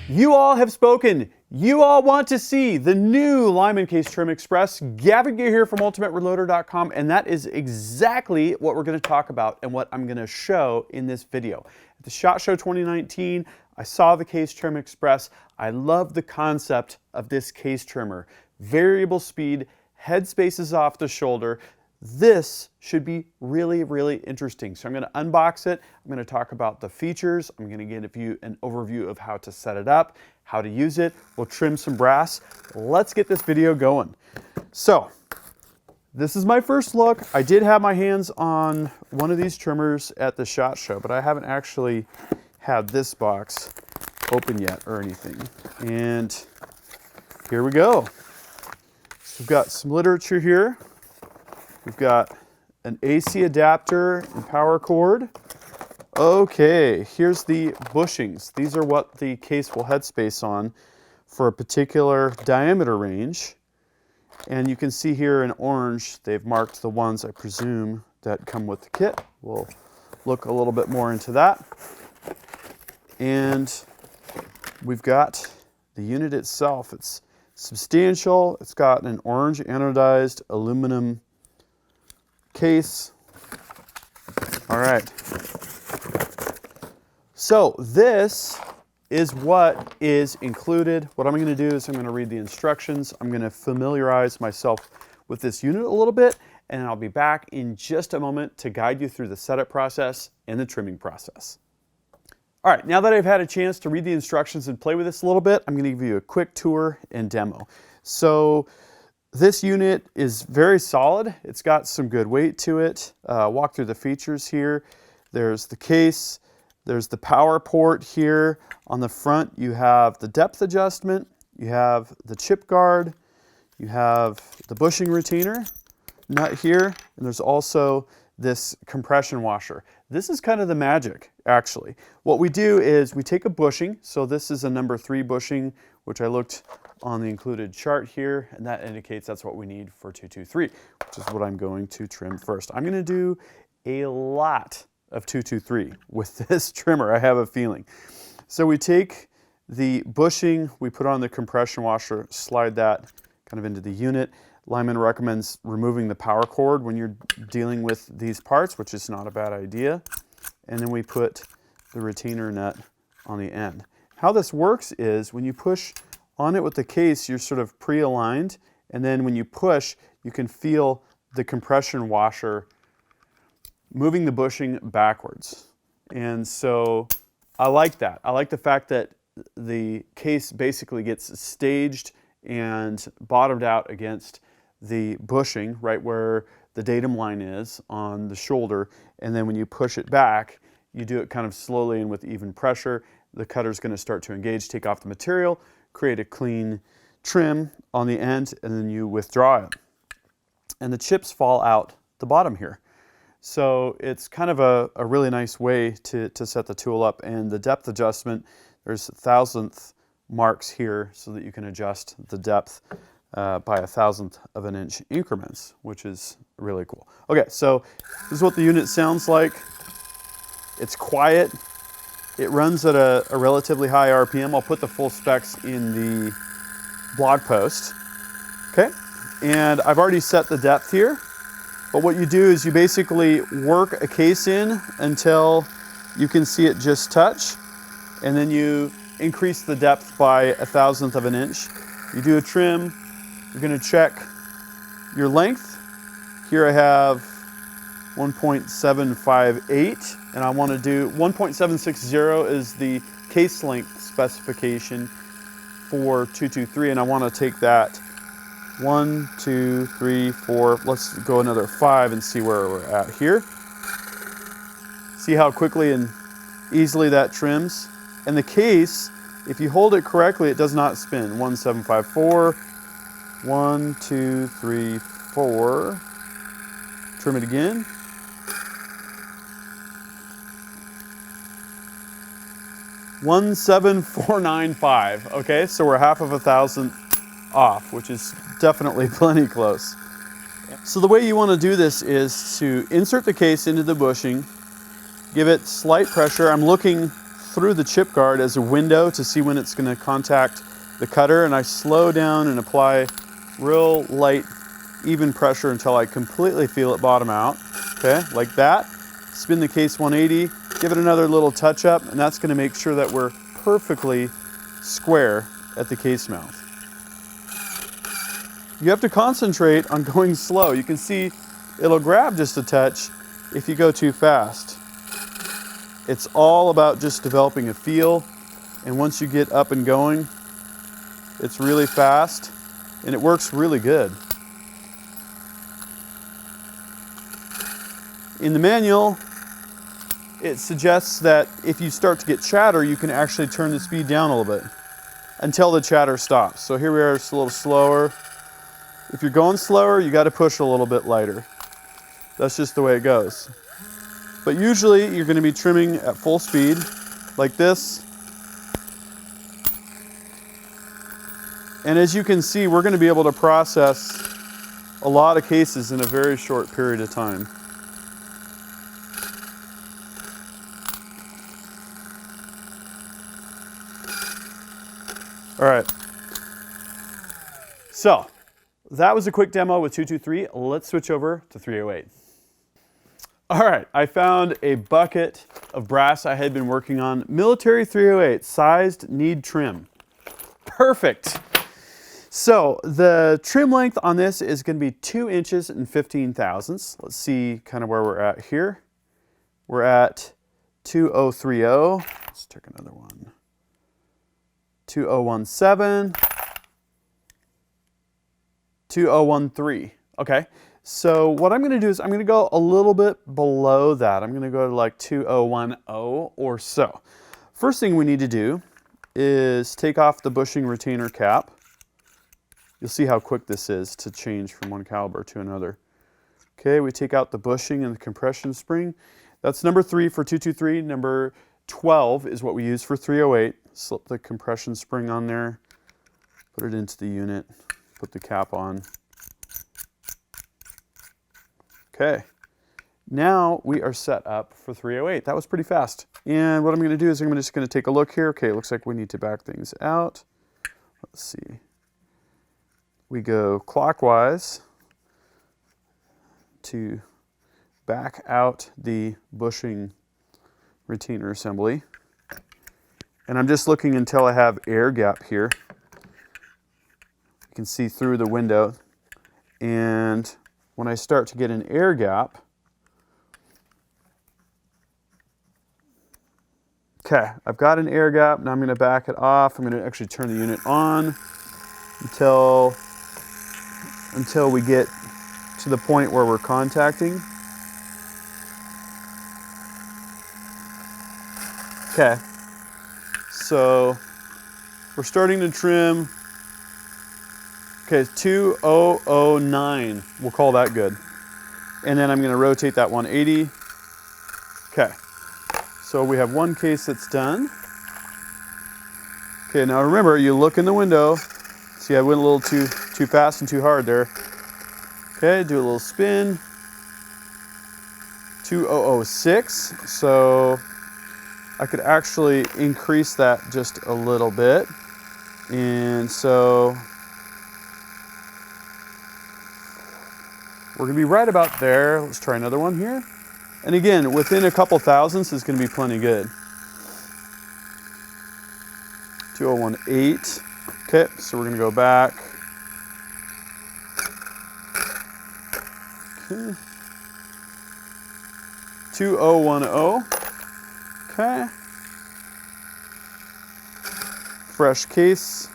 You all have spoken. You all want to see the new Lyman Case Trim Express. Gavin Gear here from UltimateReloader.com, and that is exactly what we're going to talk about and what I'm going to show in this video. At the SHOT Show 2019, I saw the Case Trim Express. I love the concept of this case trimmer. Variable speed, head spaces off the shoulder. This should be really, really interesting. So I'm going to unbox it. I'm going to talk about the features. I'm going to give you an overview of how to set it up, how to use it. We'll trim some brass. Let's get this video going. So this is my first look. I did have my hands on one of these trimmers at the SHOT Show, but I haven't actually had this box open yet or anything. And here we go. So we've got some literature here. We've got an AC adapter and power cord. Okay, here's the bushings. These are what the case will headspace on for a particular diameter range. And you can see here in orange, they've marked the ones, I presume, that come with the kit. We'll look a little bit more into that. And we've got the unit itself. It's substantial. It's got an orange anodized aluminum case. All right. So this is what is included. What I'm going to do is I'm going to read the instructions. I'm going to familiarize myself with this unit a little bit, and I'll be back in just a moment to guide you through the setup process and the trimming process. All right, now that I've had a chance to read the instructions and play with this a little bit, I'm going to give you a quick tour and demo. So this unit is very solid. It's got some good weight to it. Walk through the features here. There's the case. There's the power port here. On the front, you have the depth adjustment. You have the chip guard. You have the bushing retainer nut here. And there's also this compression washer. This is kind of the magic, actually. What we do is we take a bushing. So this is a number 3 bushing, which I looked on the included chart here, and that indicates that's what we need for 223, which is what I'm going to trim first. I'm going to do a lot of 223 with this trimmer, I have a feeling. So we take the bushing, we put on the compression washer, slide that kind of into the unit. Lyman recommends removing the power cord when you're dealing with these parts, which is not a bad idea. And then we put the retainer nut on the end. How this works is when you push on it with the case, you're sort of pre-aligned, and then when you push, you can feel the compression washer moving the bushing backwards. And so I like that. I like the fact that the case basically gets staged and bottomed out against the bushing, right where the datum line is on the shoulder, and then when you push it back, you do it kind of slowly and with even pressure. The cutter's going to start to engage, take off the material, create a clean trim on the end, and then you withdraw it. And the chips fall out the bottom here. So it's kind of a really nice way to set the tool up. And the depth adjustment, there's 1,000th marks here so that you can adjust the depth by 1,000th of an inch increments, which is really cool. Okay, so this is what the unit sounds like. It's quiet. It runs at a relatively high RPM. I'll put the full specs in the blog post. Okay, and I've already set the depth here. But what you do is you basically work a case in until you can see it just touch, and then you increase the depth by 1,000th of an inch. You do a trim. You're going to check your length. Here I have 1.758, and I want to do 1.760 is the case length specification for 223, and I want to take that 1, 2, 3, 4, let's go another 5 and see where we're at here. See how quickly and easily that trims. And the case, if you hold it correctly, it does not spin. 1754, 1, 2, 3, 4. Trim it again. $17495. Okay, so we're half of 1,000 off, which is definitely plenty close. So the way you want to do this is to insert the case into the bushing, give it slight pressure. I'm looking through the chip guard as a window to see when it's going to contact the cutter, and I slow down and apply real light, even pressure until I completely feel it bottom out. Okay, like that. Spin the case 180, give it another little touch up, and that's going to make sure that we're perfectly square at the case mouth. You have to concentrate on going slow. You can see it'll grab just a touch if you go too fast. It's all about just developing a feel, and once you get up and going, it's really fast and it works really good. In the manual, it suggests that if you start to get chatter, you can actually turn the speed down a little bit until the chatter stops. So here we are, just a little slower. If you're going slower, you got to push a little bit lighter. That's just the way it goes. But usually you're going to be trimming at full speed like this. And as you can see, we're going to be able to process a lot of cases in a very short period of time. All right. So that was a quick demo with 223. Let's switch over to 308. All right, I found a bucket of brass I had been working on. Military 308, sized need trim. Perfect. So the trim length on this is going to be 2 inches and 15 thousandths. Let's see kind of where we're at here. We're at 2030. Let's take another one. 2017. 2013. Okay. So what I'm going to do is I'm going to go a little bit below that. I'm going to go to like 2010 or so. First thing we need to do is take off the bushing retainer cap. You'll see how quick this is to change from one caliber to another. Okay, we take out the bushing and the compression spring. That's number 3 for 223. Number 12 is what we use for 308. Slip the compression spring on there, put it into the unit, put the cap on. Okay, now we are set up for 308. That was pretty fast. And what I'm going to do is I'm just going to take a look here. Okay, it looks like we need to back things out. Let's see. We go clockwise to back out the bushing retainer assembly. And I'm just looking until I have air gap here. You can see through the window. And when I start to get an air gap, okay, I've got an air gap. Now I'm going to back it off. I'm going to actually turn the unit on until we get to the point where we're contacting. Okay, so we're starting to trim. Okay, 2009, we'll call that good. And then I'm going to rotate that 180. Okay, so we have one case that's done. Okay, now remember, you look in the window. See, I went a little too fast and too hard there. Okay, do a little spin. 2006, so I could actually increase that just a little bit. And so we're going to be right about there. Let's try another one here. And again, within a couple thousandths is going to be plenty good. 2018. Okay, so we're going to go back. Okay. 2010. Okay. Fresh case.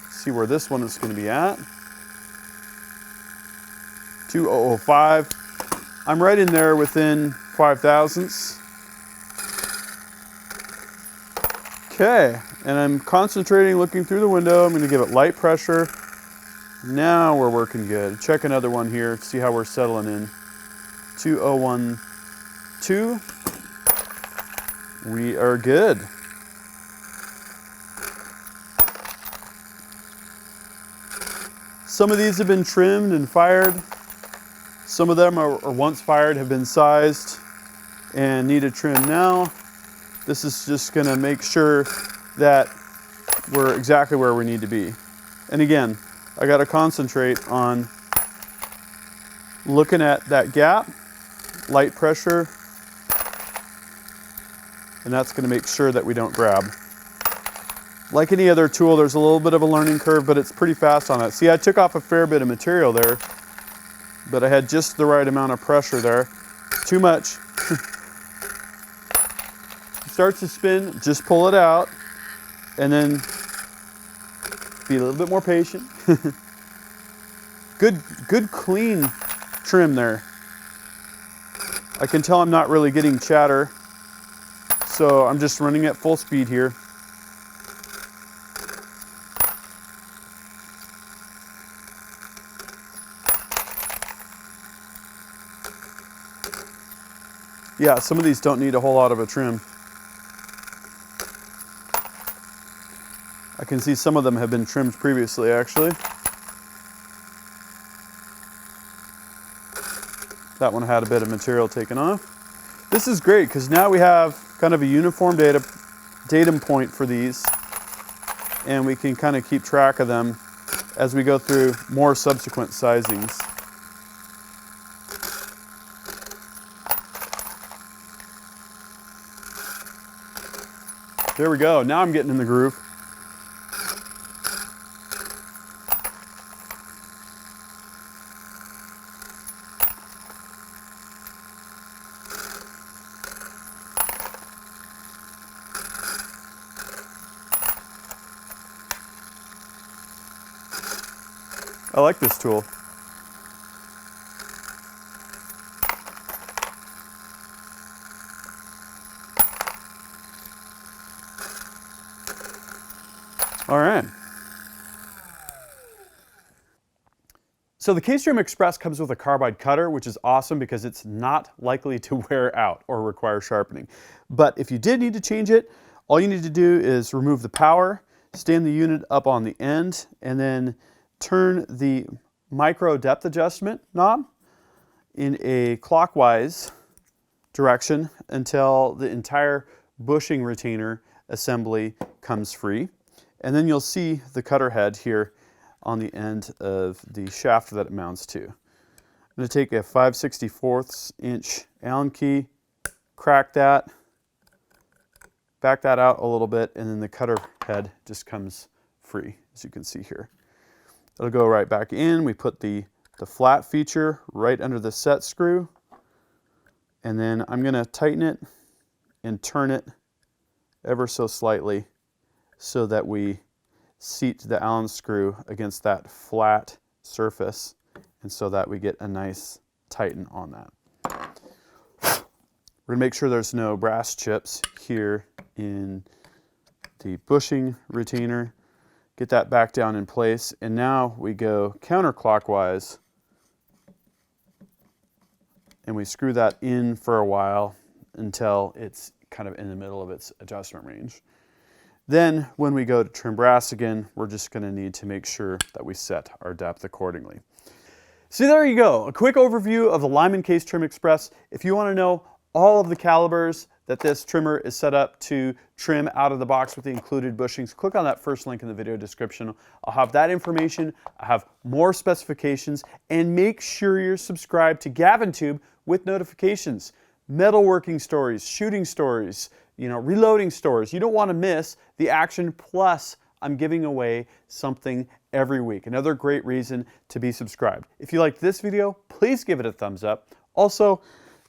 See where this one is going to be at. 2005. I'm right in there within 5 thousandths. Okay, and I'm concentrating, looking through the window. I'm going to give it light pressure. Now we're working good. Check another one here, see how we're settling in. 2012. We are good. Some of these have been trimmed and fired. Some of them are once fired, have been sized and need a trim now. This is just gonna make sure that we're exactly where we need to be. And again, I gotta concentrate on looking at that gap, light pressure, and that's gonna make sure that we don't grab. Like any other tool, there's a little bit of a learning curve, but it's pretty fast on it. See, I took off a fair bit of material there, but I had just the right amount of pressure there. Too much. Starts to spin, just pull it out, and then be a little bit more patient. Good clean trim there. I can tell I'm not really getting chatter, so I'm just running at full speed here. Yeah, some of these don't need a whole lot of a trim. I can see some of them have been trimmed previously, actually. That one had a bit of material taken off. This is great because now we have kind of a uniform datum point for these, and we can kind of keep track of them as we go through more subsequent sizings. There we go. Now I'm getting in the groove. I like this tool. All right. So the Case Trim Express comes with a carbide cutter, which is awesome because it's not likely to wear out or require sharpening. But if you did need to change it, all you need to do is remove the power, stand the unit up on the end, and then turn the micro depth adjustment knob in a clockwise direction until the entire bushing retainer assembly comes free. And then you'll see the cutter head here on the end of the shaft that it mounts to. I'm going to take a 5/64 inch Allen key, crack that, back that out a little bit, and then the cutter head just comes free, as you can see here. It'll go right back in. We put the flat feature right under the set screw, and then I'm going to tighten it and turn it ever so slightly so that we seat the Allen screw against that flat surface, and so that we get a nice tighten on that. We're going to make sure there's no brass chips here in the bushing retainer. Get that back down in place, and now we go counterclockwise and we screw that in for a while until it's kind of in the middle of its adjustment range. Then when we go to trim brass again, we're just going to need to make sure that we set our depth accordingly. So there you go, a quick overview of the Lyman Case Trim Express. If you want to know all of the calibers that this trimmer is set up to trim out of the box with the included bushings, click on that first link in the video description. I'll have that information, I have more specifications, and make sure you're subscribed to GavinTube with notifications. Metalworking stories, shooting stories, reloading stories. You don't want to miss the action, plus I'm giving away something every week. Another great reason to be subscribed. If you liked this video, please give it a thumbs up. Also,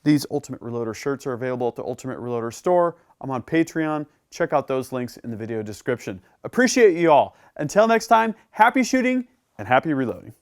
these Ultimate Reloader shirts are available at the Ultimate Reloader store. I'm on Patreon. Check out those links in the video description. Appreciate you all. Until next time, happy shooting and happy reloading.